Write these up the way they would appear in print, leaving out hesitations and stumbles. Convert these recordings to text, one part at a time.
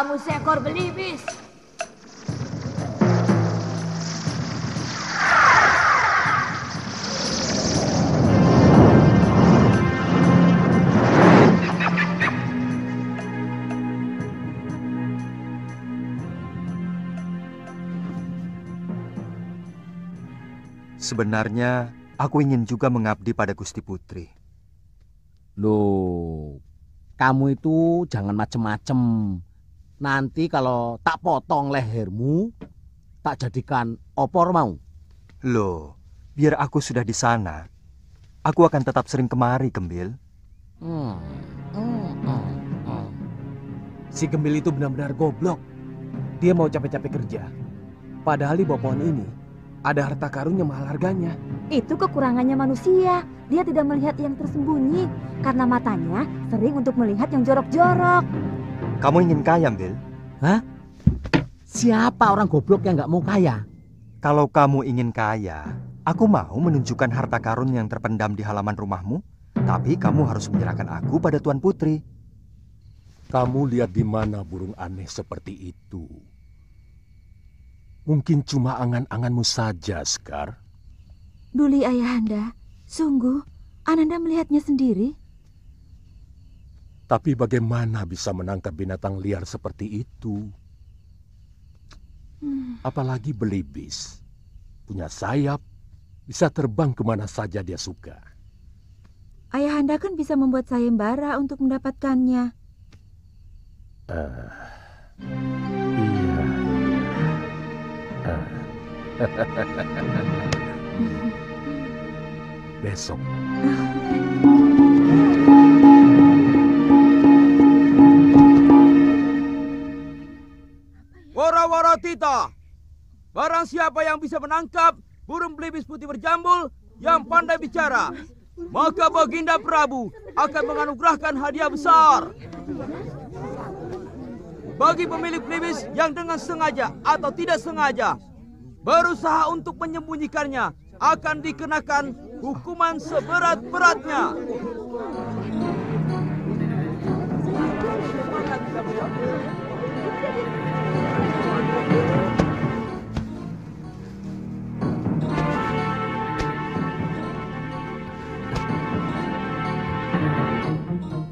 kamu seekor belibis. Sebenarnya, aku ingin juga mengabdi pada Gusti Putri. Loh, kamu itu jangan macem-macem. Nanti kalau tak potong lehermu, tak jadikan opor mau. Loh, biar aku sudah di sana, aku akan tetap sering kemari, Gembil. Si Gembil itu benar-benar goblok. Dia mau capek-capek kerja. Padahal di bawah pohon ini ada harta karun yang mahal harganya. Itu kekurangannya manusia. Dia tidak melihat yang tersembunyi karena matanya sering untuk melihat yang jorok-jorok. Kamu ingin kaya, Bil? Hah? Siapa orang goblok yang nggak mau kaya? Kalau kamu ingin kaya, aku mau menunjukkan harta karun yang terpendam di halaman rumahmu, tapi kamu harus menyerahkan aku pada Tuan Putri. Kamu lihat di mana burung aneh seperti itu? Mungkin cuma angan-anganmu saja, Sekar. Duli Ayahanda, sungguh Ananda melihatnya sendiri. Tapi bagaimana bisa menangkap binatang liar seperti itu? Apalagi belibis. Punya sayap, bisa terbang kemana saja dia suka. Ayahanda kan bisa membuat sayembara untuk mendapatkannya. Iya. Besok. Wara-wara tita, barang siapa yang bisa menangkap burung belibis putih berjambul yang pandai bicara, maka Baginda Prabu akan menganugerahkan hadiah besar. Bagi pemilik belibis yang dengan sengaja atau tidak sengaja berusaha untuk menyembunyikannya, akan dikenakan hukuman seberat-beratnya.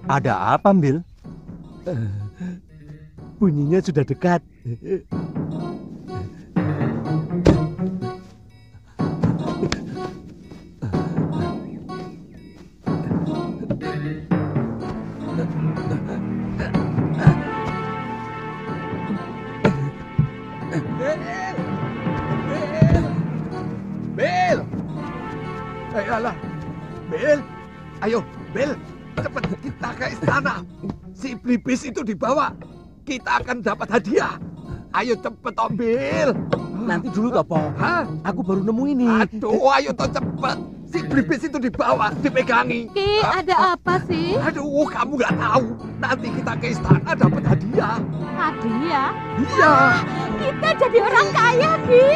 Ada apa, Bil? Bunyinya sudah dekat. Bil! Ayolah, Bil! Ayo, Bil! Cepat kita ke istana. Si belibis itu dibawa. Kita akan dapat hadiah. Ayo cepet, Om Bil! Nanti dulu, Topo. Hah? Aku baru nemu ini. Aduh, ayo toh cepet. Si belibis itu dibawa, dipegangi. Ki, ada apa sih? Aduh, kamu nggak tahu. Nanti kita ke istana dapat hadiah. Hadiah? Iya. Kita jadi orang kaya, Ki.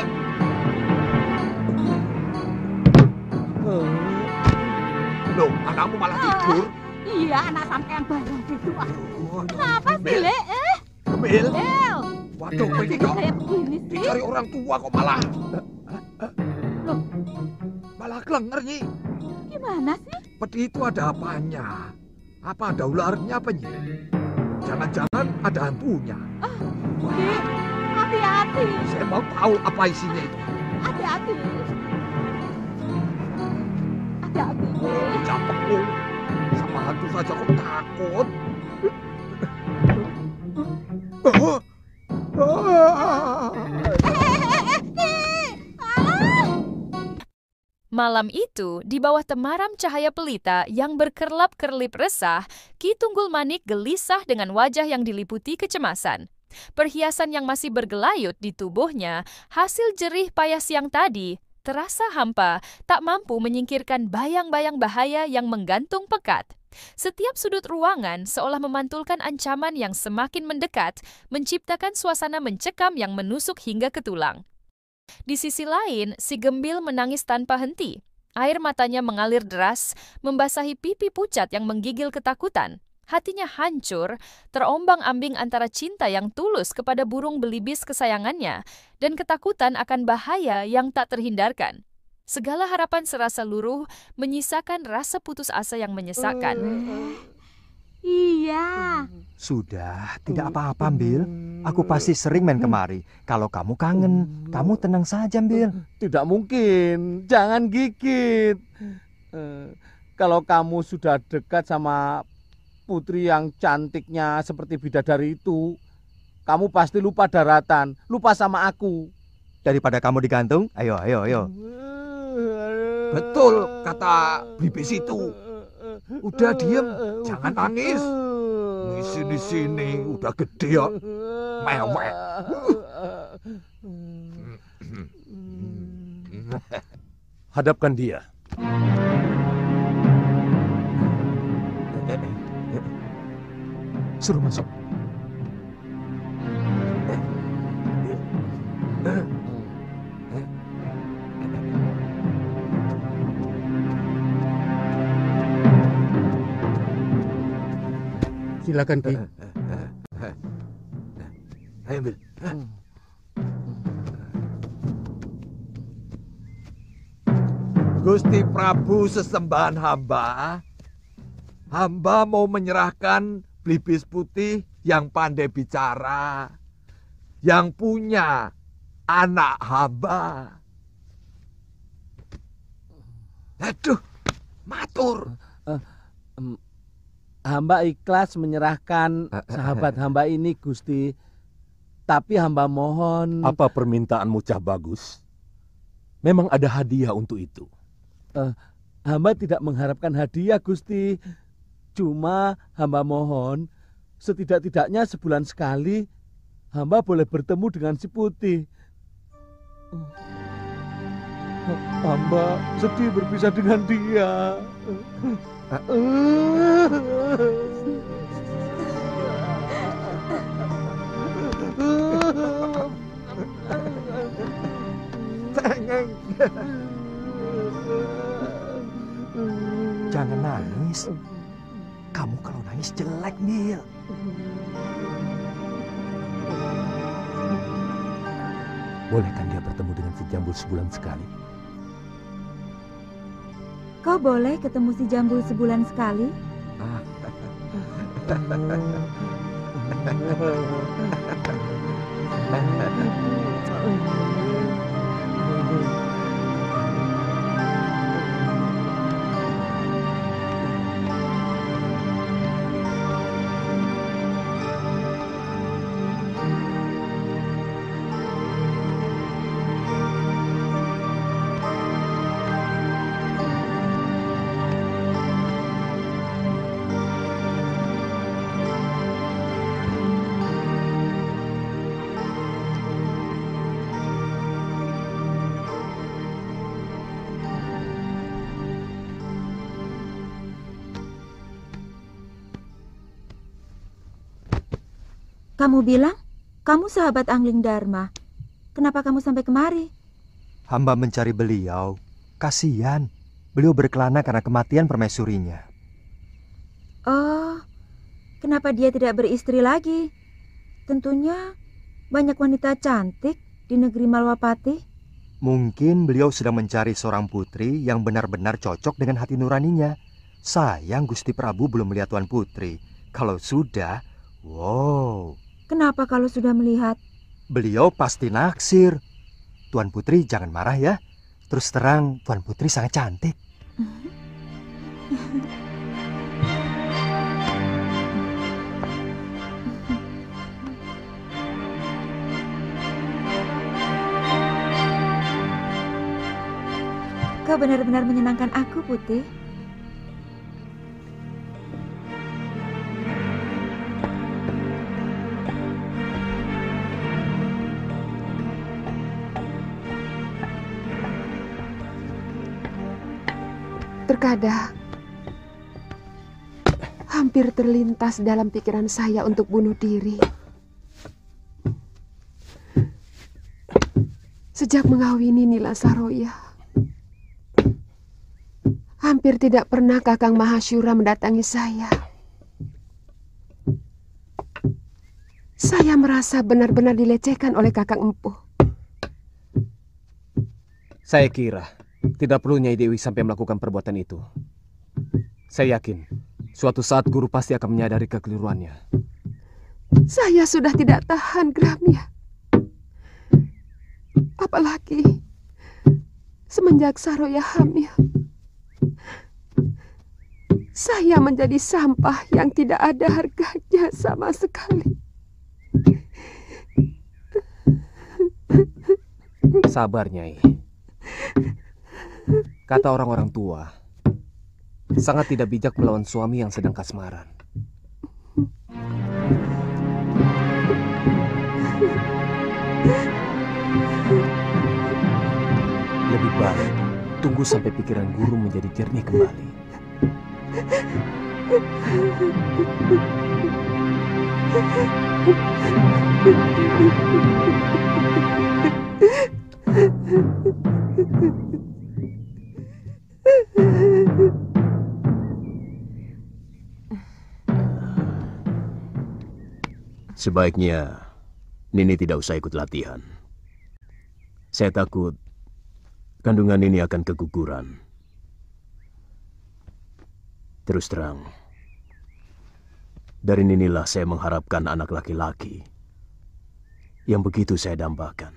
Loh, anakmu malah tidur. Iya, anak sampean bareng gitu. Kenapa sih, Le? Bil. Bel, Waduh, ini kok kayak begini sih. dicari orang tua kok malah. Loh, Malah kelenger, Nyi. gimana sih? Peti itu ada apanya? Apa ada ularnya apa, Nyi? Jangan-jangan ada hantunya. Ki, hati-hati. Saya mau tahu apa isinya itu. Hati-hati. Hati-hati. Capekku. Sama hantu saja kok takut. Oh. Malam itu, di bawah temaram cahaya pelita yang berkerlap-kerlip resah, Ki Tunggul Manik gelisah dengan wajah yang diliputi kecemasan. Perhiasan yang masih bergelayut di tubuhnya, hasil jerih payah siang tadi, terasa hampa, tak mampu menyingkirkan bayang-bayang bahaya yang menggantung pekat. Setiap sudut ruangan seolah memantulkan ancaman yang semakin mendekat, menciptakan suasana mencekam yang menusuk hingga ke tulang. Di sisi lain, si Gembil menangis tanpa henti. Air matanya mengalir deras, membasahi pipi pucat yang menggigil ketakutan. Hatinya hancur, terombang-ambing antara cinta yang tulus kepada burung belibis kesayangannya dan ketakutan akan bahaya yang tak terhindarkan. Segala harapan serasa luruh, menyisakan rasa putus asa yang menyesakkan. Iya. Sudah, tidak apa-apa, Bil. Aku pasti sering main kemari. Kalau kamu kangen, kamu tenang saja, Bil. Tidak mungkin, jangan gigit. Kalau kamu sudah dekat sama putri yang cantiknya seperti bidadari itu, kamu pasti lupa daratan, lupa sama aku. Daripada kamu digantung, ayo. Betul kata Blibis itu. Udah diem, jangan nangis. Di sini udah gede ya. Mewek. Hadapkan dia. Suruh masuk. Silakan, Ki. Ayo, Bil. Gusti Prabu sesembahan hamba. Hamba mau menyerahkan Blibis putih yang pandai bicara, yang punya anak hamba. Aduh, matur. Hamba ikhlas menyerahkan sahabat hamba ini, Gusti. Tapi hamba mohon... Apa permintaanmu, Cah Bagus? Memang ada hadiah untuk itu. Hamba tidak mengharapkan hadiah, Gusti. Cuma hamba mohon, setidak-tidaknya sebulan sekali, hamba boleh bertemu dengan si Putih. Hamba sedih berpisah dengan dia. Jangan nangis. Kamu kalau nangis jelek, Bil. Bolehkan dia bertemu dengan si Jambul sebulan sekali? Kau boleh ketemu si Jambul sebulan sekali? Kamu bilang kamu sahabat Angling Dharma. Kenapa kamu sampai kemari? Hamba mencari beliau. Kasihan. Beliau berkelana karena kematian permaisurinya. Oh, kenapa dia tidak beristri lagi? Tentunya banyak wanita cantik di negeri Malwapati. Mungkin beliau sedang mencari seorang putri yang benar-benar cocok dengan hati nuraninya. Sayang Gusti Prabu belum melihat Tuan Putri. Kalau sudah, wow. Kenapa kalau sudah melihat? Beliau pasti naksir. Tuan Putri jangan marah ya. Terus terang Tuan Putri sangat cantik. Kau benar-benar menyenangkan aku, Putih. Terkadang hampir terlintas dalam pikiran saya untuk bunuh diri. Sejak mengawini Nila Saroya, hampir tidak pernah Kakang Mahasyura mendatangi saya. Saya merasa benar-benar dilecehkan oleh Kakang Empuh. Saya kira tidak perlu Nyai Dewi sampai melakukan perbuatan itu. Saya yakin suatu saat guru pasti akan menyadari kekeliruannya. Saya sudah tidak tahan, Gramya. Apalagi semenjak Saroya hamil. Saya menjadi sampah yang tidak ada harganya sama sekali. Sabar, Nyai. Kata orang-orang tua, sangat tidak bijak melawan suami yang sedang kasmaran. Lebih baik tunggu sampai pikiran guru menjadi jernih kembali. Sebaiknya Nini tidak usah ikut latihan. Saya takut kandungan Nini akan keguguran. Terus terang, dari Ninilah saya mengharapkan anak laki-laki yang begitu saya dambakan.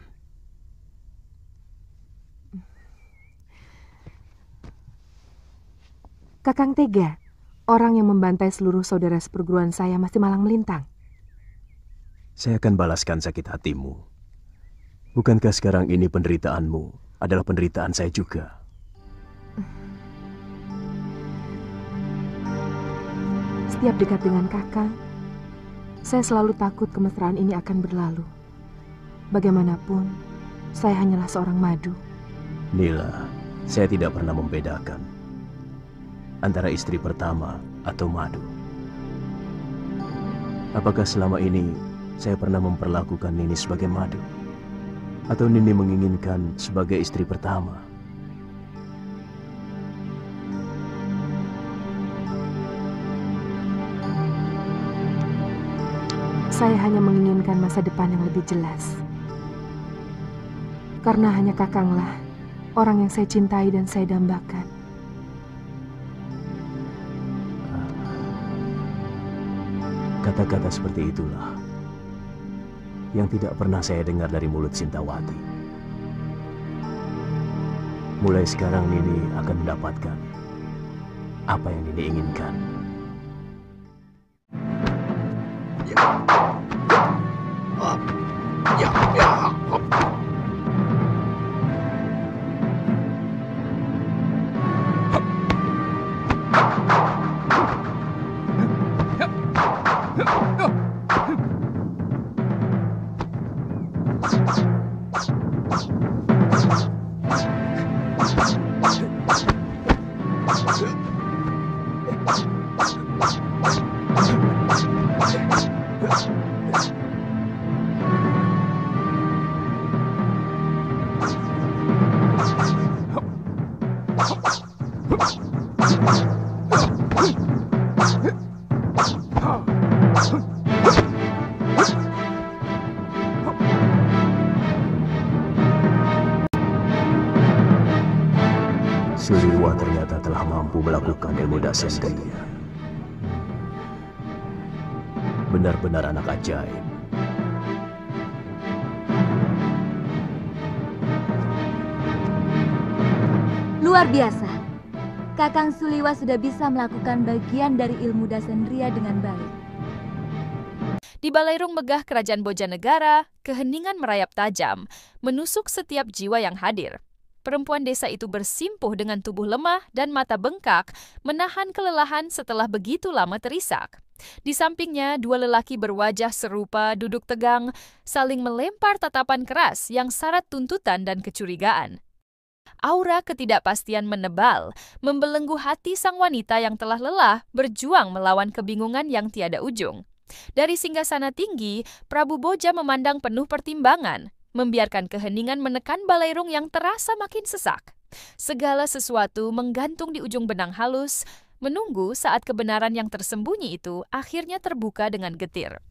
Kakang tega, orang yang membantai seluruh saudara seperguruan saya masih malang melintang. Saya akan balaskan sakit hatimu. Bukankah sekarang ini penderitaanmu adalah penderitaan saya juga? Setiap dekat dengan Kakang, saya selalu takut kemesraan ini akan berlalu. Bagaimanapun, saya hanyalah seorang madu. Nila, saya tidak pernah membedakan antara istri pertama atau madu. Apakah selama ini saya pernah memperlakukan Nini sebagai madu? Atau Nini menginginkan sebagai istri pertama? Saya hanya menginginkan masa depan yang lebih jelas. Karena hanya Kakanglah orang yang saya cintai dan saya dambakan. Kata-kata seperti itulah yang tidak pernah saya dengar dari mulut Sintawati. Mulai sekarang Nini akan mendapatkan apa yang Nini inginkan. Suliwa ternyata telah mampu melakukan ilmu dasendria. Benar-benar anak ajaib. Luar biasa. Kakang Suliwa sudah bisa melakukan bagian dari ilmu dasendria dengan baik. Di Balairung megah Kerajaan Bojanegara, keheningan merayap tajam, menusuk setiap jiwa yang hadir. Perempuan desa itu bersimpuh dengan tubuh lemah dan mata bengkak, menahan kelelahan setelah begitu lama terisak. Di sampingnya, dua lelaki berwajah serupa duduk tegang, saling melempar tatapan keras yang syarat tuntutan dan kecurigaan. Aura ketidakpastian menebal, membelenggu hati sang wanita yang telah lelah berjuang melawan kebingungan yang tiada ujung. Dari singgasana tinggi, Prabu Boja memandang penuh pertimbangan, membiarkan keheningan menekan Balairung yang terasa makin sesak. Segala sesuatu menggantung di ujung benang halus, menunggu saat kebenaran yang tersembunyi itu akhirnya terbuka dengan getir.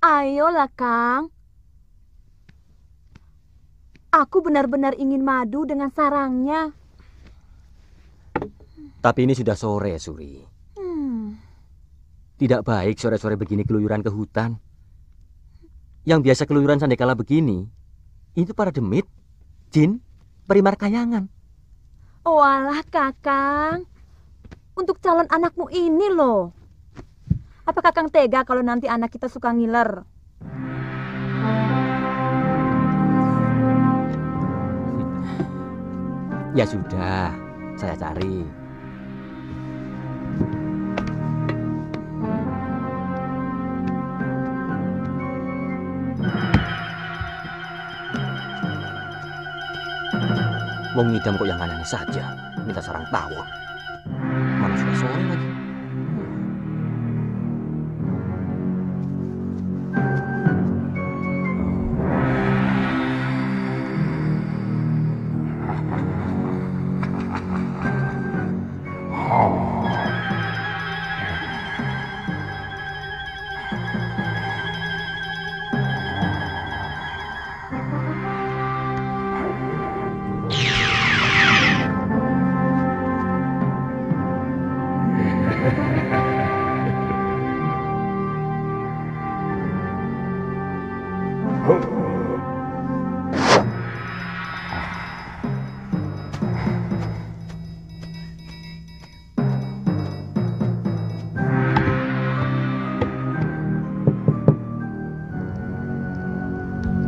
Ayolah, Kang. Aku benar-benar ingin madu dengan sarangnya. Tapi ini sudah sore, Suri. Tidak baik sore-sore begini keluyuran ke hutan. Yang biasa keluyuran sandekala begini, itu para demit, jin, perimar kayangan. Walah, Kakang. Untuk calon anakmu ini loh. Apa Kakang tega kalau nanti anak kita suka ngiler? Ya sudah, saya cari. Wong ngidam kok yang aneh saja, minta sarang tawon. Mana sudah sore lagi.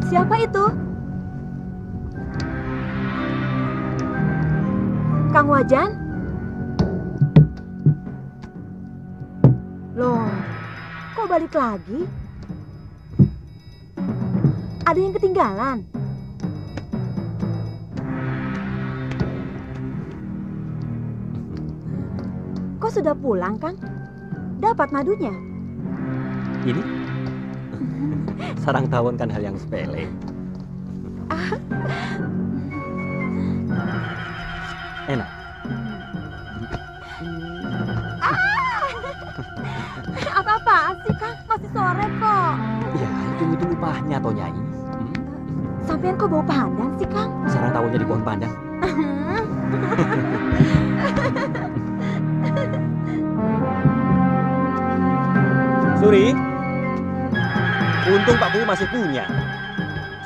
Siapa itu? Kang Wajan? Loh, kok balik lagi? Ada yang ketinggalan? Kok sudah pulang, Kang? Dapat madunya? Ini? Sarang tawon kan hal yang sepele. Enak. Apa-apaan sih, Kang? Masih sore kok. Ya, hitung-hitung upahnya toh, Nyai. Sampean kok bau pandan sih, Kang? Sarang tawonnya di pohon pandan. Suri, untung Pak Bu masih punya.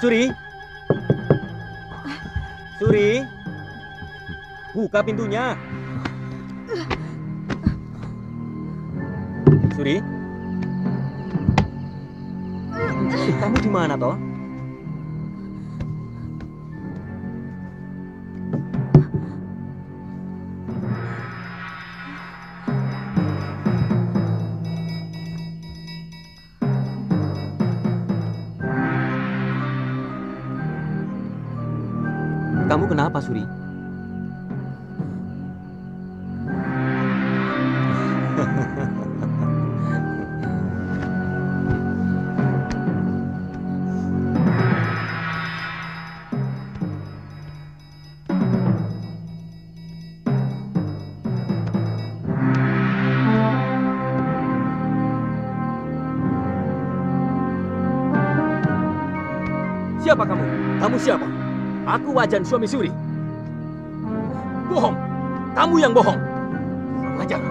Suri, Suri, buka pintunya. Suri, kamu di mana toh? Kamu kenapa, Suri? Siapa kamu? Kamu siapa? Aku Wajan, suami Suri. Bohong. Kamu yang bohong. Wajan.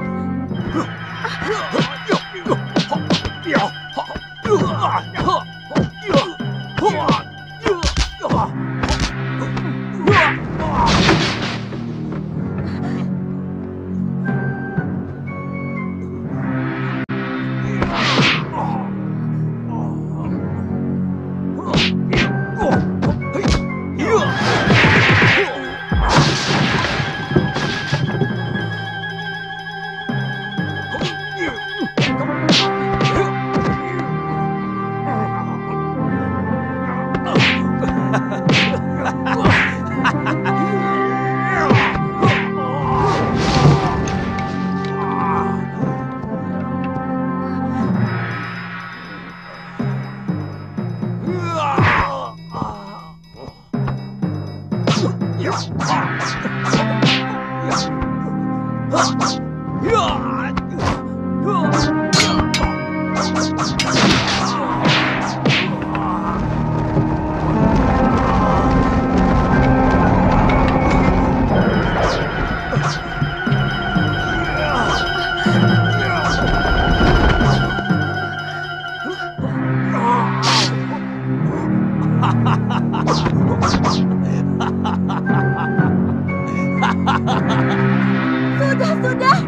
Sudah.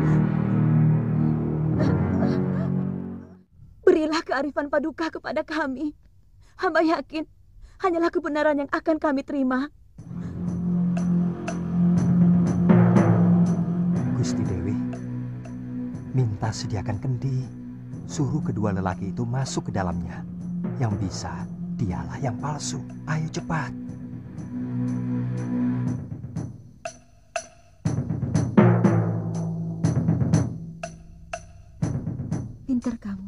Berilah kearifan paduka kepada kami. Hamba yakin hanyalah kebenaran yang akan kami terima. Gusti Dewi, minta sediakan kendi. Suruh kedua lelaki itu masuk ke dalamnya. Yang bisa, dialah yang palsu. Ayo cepat. Pintar kamu.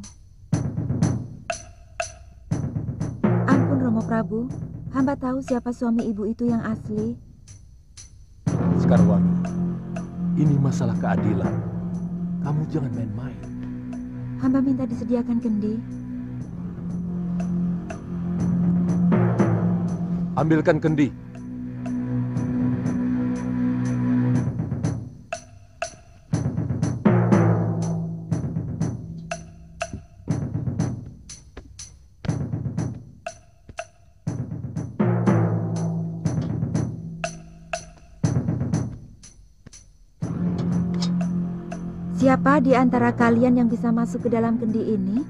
Ampun Romo Prabu, hamba tahu siapa suami ibu itu yang asli. Sekarwangi, ini masalah keadilan. Kamu jangan main-main. Hamba minta disediakan kendi. Ambilkan kendi. Siapa di antara kalian yang bisa masuk ke dalam kendi ini?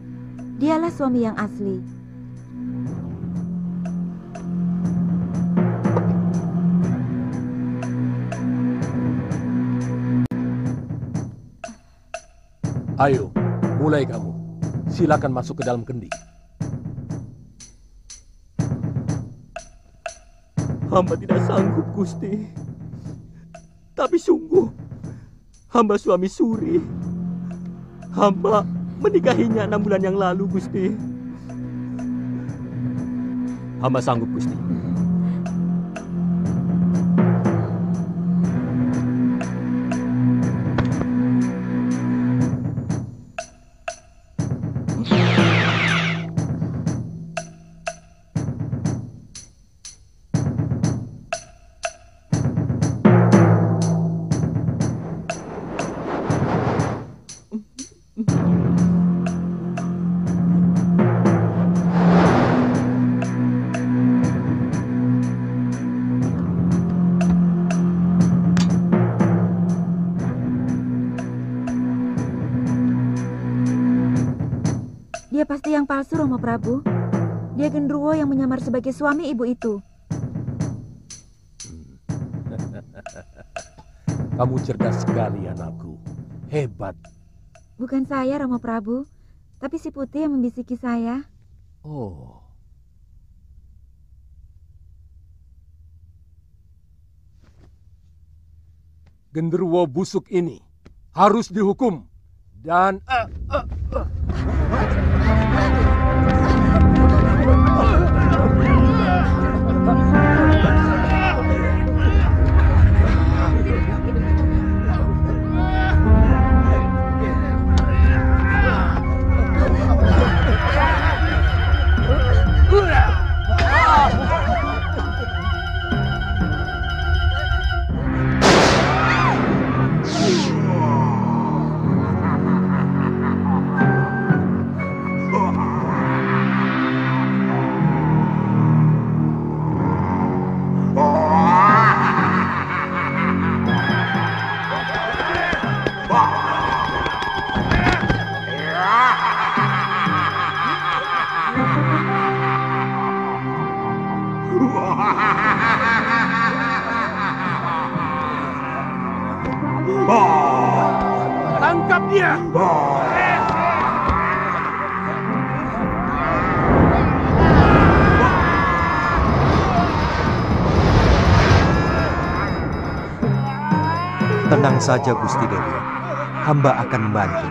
Dialah suami yang asli. Ayo, mulai kamu. Silakan masuk ke dalam kendi. Hamba tidak sanggup, Gusti. Tapi sungguh, hamba suami Suri. Hamba menikahinya 6 bulan yang lalu, Gusti. Hamba sanggup, Gusti. Dia pasti yang palsu, Romo Prabu. Dia genderuwo yang menyamar sebagai suami ibu itu. Kamu cerdas sekali, anakku. Hebat. Bukan saya, Romo Prabu, tapi si Putih yang membisiki saya. Oh. Genderuwo busuk ini harus dihukum dan tangkap dia. Tenang saja Gusti Dewi, hamba akan membantu.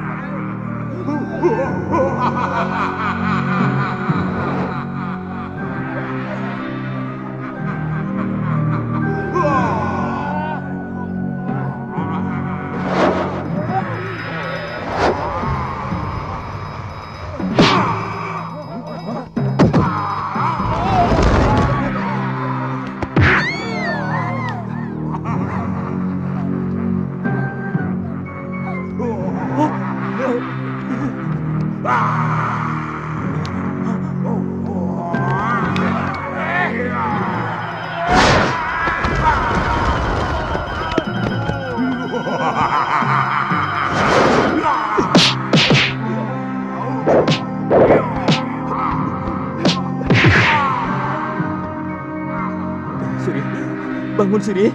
Bangun, Suri.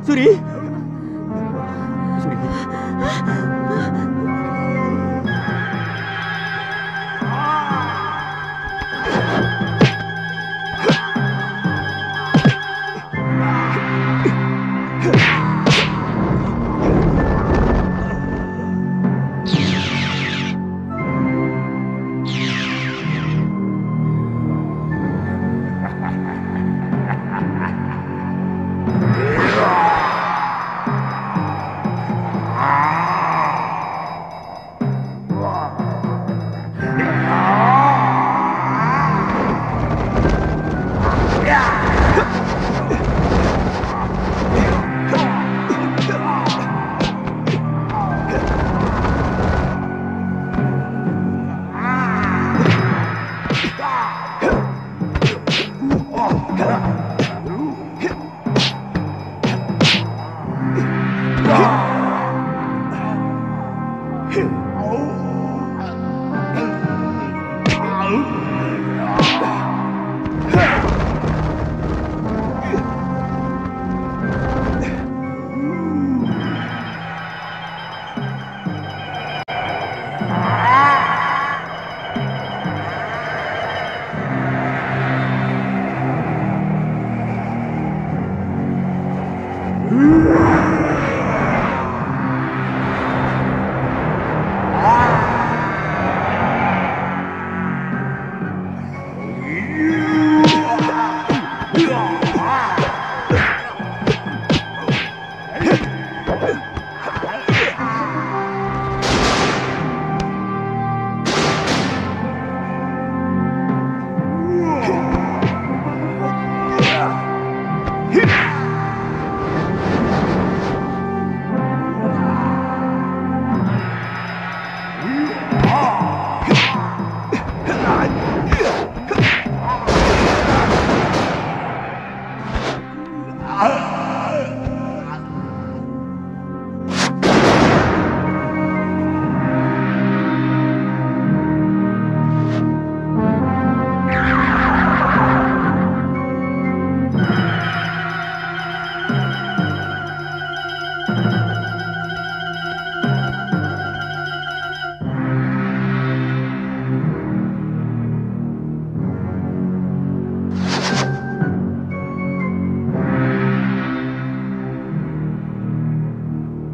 Suri. Suri.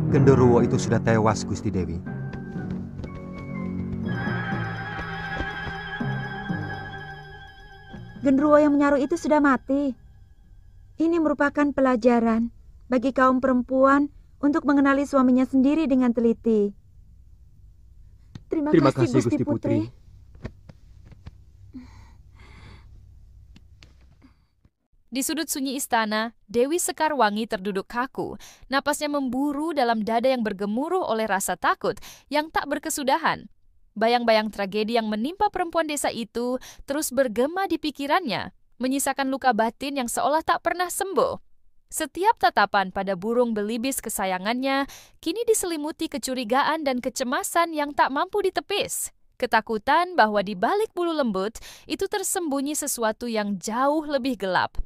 Genderuwo itu sudah tewas, Gusti Dewi. Genderuwo yang menyaruh itu sudah mati. Ini merupakan pelajaran bagi kaum perempuan untuk mengenali suaminya sendiri dengan teliti. Terima kasih, Gusti Putri. Di sudut sunyi istana, Dewi Sekarwangi terduduk kaku. Napasnya memburu dalam dada yang bergemuruh oleh rasa takut yang tak berkesudahan. Bayang-bayang tragedi yang menimpa perempuan desa itu terus bergema di pikirannya, menyisakan luka batin yang seolah tak pernah sembuh. Setiap tatapan pada burung belibis kesayangannya kini diselimuti kecurigaan dan kecemasan yang tak mampu ditepis. Ketakutan bahwa di balik bulu lembut itu tersembunyi sesuatu yang jauh lebih gelap.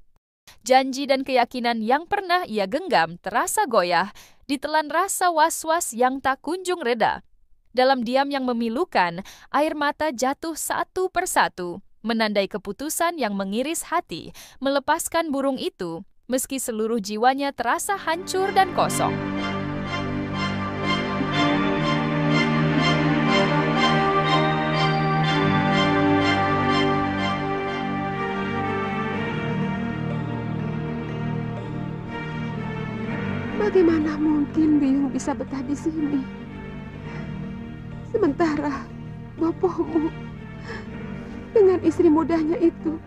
Janji dan keyakinan yang pernah ia genggam terasa goyah, ditelan rasa was-was yang tak kunjung reda. Dalam diam yang memilukan, air mata jatuh satu persatu, menandai keputusan yang mengiris hati, melepaskan burung itu, meski seluruh jiwanya terasa hancur dan kosong. Bagaimana mungkin Biyung bisa betah di sini? Sementara bopomu dengan istri mudanya itu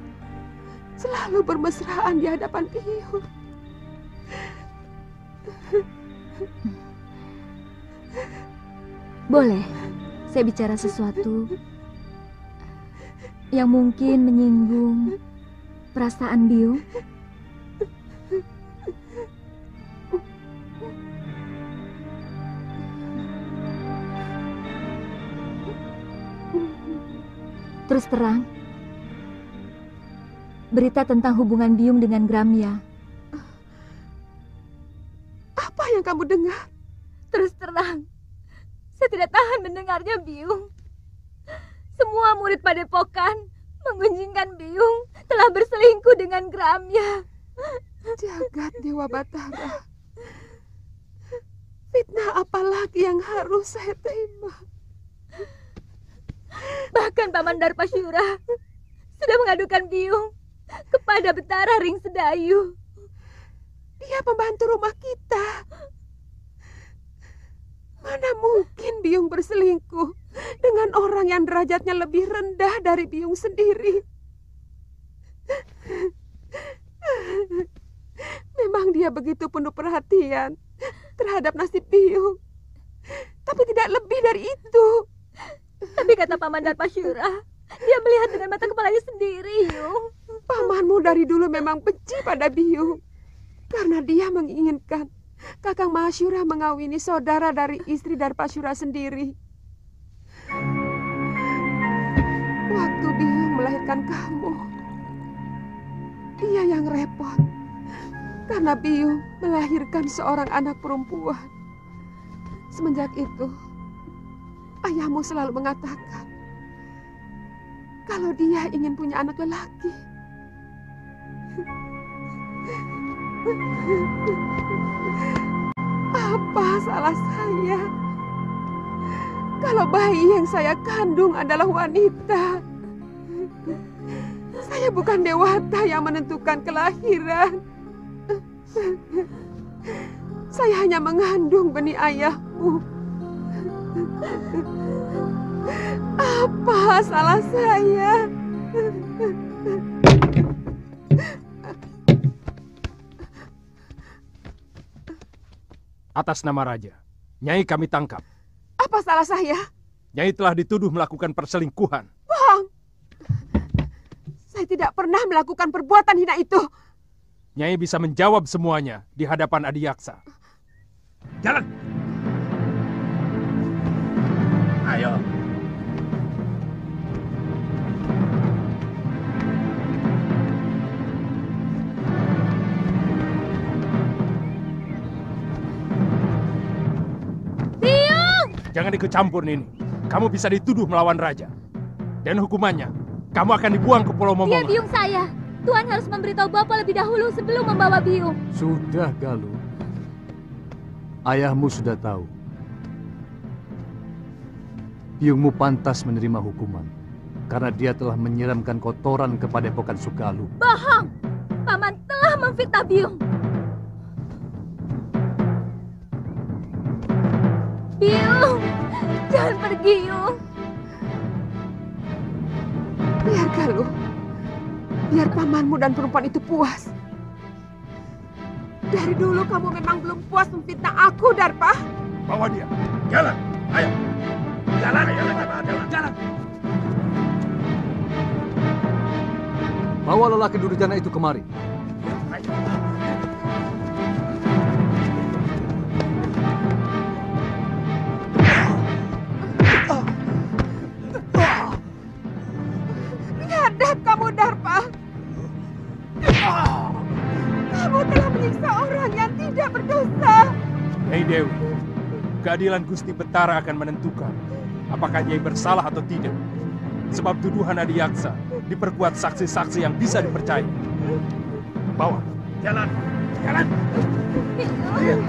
selalu bermesraan di hadapan Biyung. Boleh saya bicara sesuatu yang mungkin menyinggung perasaan Biyung? Terus terang, berita tentang hubungan Biyung dengan Gramya yang kamu dengar? Terus terang, saya tidak tahan mendengarnya, Biung. Semua murid padepokan menggunjingkan Biung telah berselingkuh dengan Gramya. Jagat Dewa Batara. Fitnah apalagi yang harus saya terima? Bahkan Paman Darpasyura sudah mengadukan Biung kepada Betara Ring Sedayu. Dia pembantu rumah kita. Mana mungkin Biung berselingkuh dengan orang yang derajatnya lebih rendah dari Biung sendiri. Memang dia begitu penuh perhatian terhadap nasib Biung. Tapi tidak lebih dari itu. Tapi kata Paman Darpasyura, dia melihat dengan mata kepalanya sendiri, Yung. Pamanmu dari dulu memang benci pada Biung. Karena dia menginginkan Kakang Mahasyura mengawini saudara dari istri Darpasyura sendiri. Waktu Biung melahirkan kamu, dia yang repot. Karena Biung melahirkan seorang anak perempuan. Semenjak itu, ayahmu selalu mengatakan kalau dia ingin punya anak lelaki. Apa salah saya? Kalau bayi yang saya kandung adalah wanita, saya bukan dewata yang menentukan kelahiran. Saya hanya mengandung benih ayahmu. Apa salah saya? Atas nama Raja, Nyai kami tangkap. Apa salah saya? Nyai telah dituduh melakukan perselingkuhan. Bohong! Saya tidak pernah melakukan perbuatan hina itu. Nyai bisa menjawab semuanya di hadapan Adiyaksa. Jalan! Ayo. Jangan ikut campur ini. Kamu bisa dituduh melawan raja. Dan hukumannya, kamu akan dibuang ke Pulau Momonga. Dia Biung saya. Tuan harus memberitahu Bapak lebih dahulu sebelum membawa Biung. Sudah, Galuh. Ayahmu sudah tahu. Biungmu pantas menerima hukuman. Karena dia telah menyiramkan kotoran ke Padepokan Sugaluh. Bohong! Paman telah memfitnah Biung. Biung, jangan pergi, Yung. Biar Galuh, biar pamanmu dan perempuan itu puas. Dari dulu kamu memang belum puas memfitnah aku, Darpa. Bawa dia. Jalan. Ayo. Jalan, jalan. Bawa lelaki durjana itu kemari. Ayo. Biadab kamu, Darpa. Kamu telah menyiksa orang yang tidak berdosa. Nyai Dewi, keadilan Gusti Betara akan menentukan apakah Nyai bersalah atau tidak. Sebab tuduhan Adiyaksa diperkuat saksi-saksi yang bisa dipercaya. Bawa. Jalan. Jalan. Biung.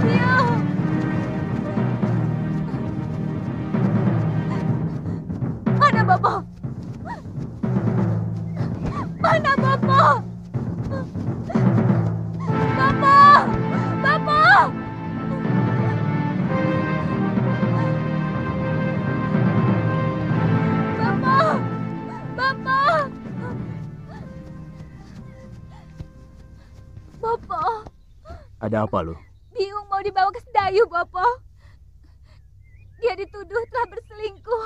Biung. Mana Bapak? Mana Bapak? Bapak! Bapak! Bapak! Bapak! Bapak! Ada apa lo? Biung mau dibawa ke Sedayu, Bapak. Dia dituduh telah berselingkuh.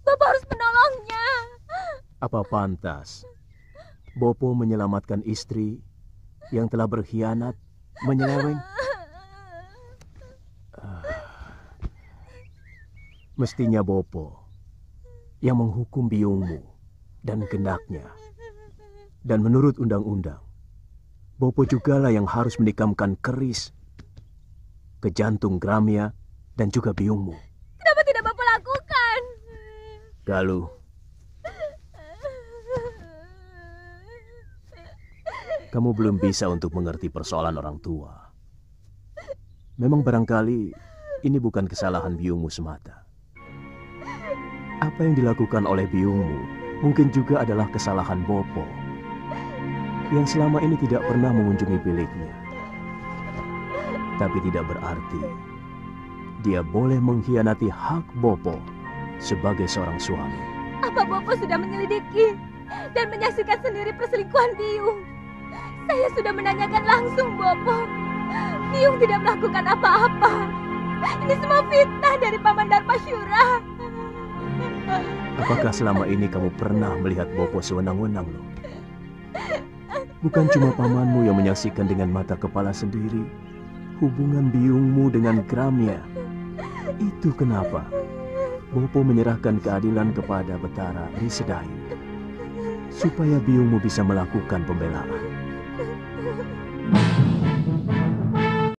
Bapak harus menolongnya. Apa pantas Bopo menyelamatkan istri yang telah berkhianat, menyeleweng? Mestinya Bopo yang menghukum biungmu dan gendaknya. Dan menurut undang-undang, Bopo jugalah yang harus menikamkan keris ke jantung Gramia dan juga biungmu. Kenapa tidak Bapak lakukan? Galuh, kamu belum bisa untuk mengerti persoalan orang tua. Memang barangkali ini bukan kesalahan biungmu semata. Apa yang dilakukan oleh biungmu mungkin juga adalah kesalahan Bopo yang selama ini tidak pernah mengunjungi biliknya. Tapi tidak berarti dia boleh mengkhianati hak Bopo sebagai seorang suami. Apa Bopo sudah menyelidiki dan menyaksikan sendiri perselingkuhan Biung? Saya sudah menanyakan langsung Bopo. Biung tidak melakukan apa-apa. Ini semua fitnah dari Paman Darmasyura. Apakah selama ini kamu pernah melihat Bopo sewenang-wenang loh? Bukan cuma pamanmu yang menyaksikan dengan mata kepala sendiri hubungan biungmu dengan Gramia. Itu kenapa Bopo menyerahkan keadilan kepada Betara Risedayu supaya biungmu bisa melakukan pembelaan.